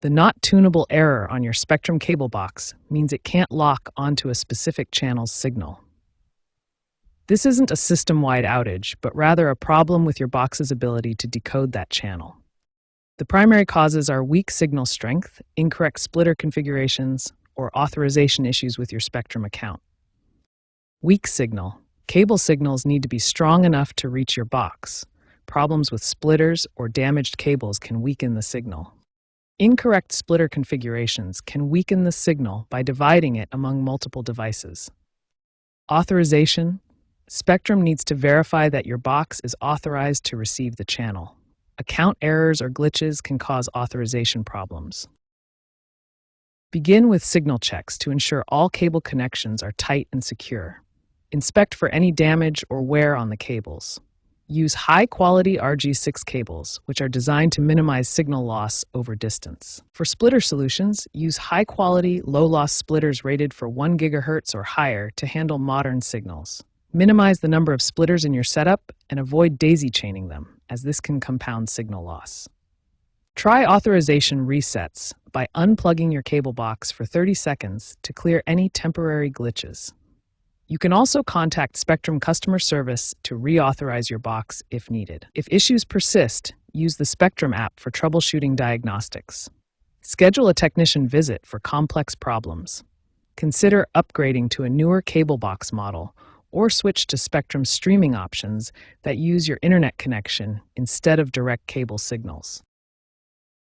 The not tunable error on your Spectrum cable box means it can't lock onto a specific channel's signal. This isn't a system-wide outage, but rather a problem with your box's ability to decode that channel. The primary causes are weak signal strength, incorrect splitter configurations, or authorization issues with your Spectrum account. Weak signal. Cable signals need to be strong enough to reach your box. Problems with splitters or damaged cables can weaken the signal. Incorrect splitter configurations can weaken the signal by dividing it among multiple devices. Authorization. Spectrum needs to verify that your box is authorized to receive the channel. Account errors or glitches can cause authorization problems. Begin with signal checks to ensure all cable connections are tight and secure. Inspect for any damage or wear on the cables. Use high-quality RG6 cables, which are designed to minimize signal loss over distance. For splitter solutions, use high-quality, low-loss splitters rated for 1 GHz or higher to handle modern signals. Minimize the number of splitters in your setup and avoid daisy-chaining them, as this can compound signal loss. Try authorization resets by unplugging your cable box for 30 seconds to clear any temporary glitches. You can also contact Spectrum customer service to reauthorize your box if needed. If issues persist, use the Spectrum app for troubleshooting diagnostics. Schedule a technician visit for complex problems. Consider upgrading to a newer cable box model or switch to Spectrum streaming options that use your internet connection instead of direct cable signals.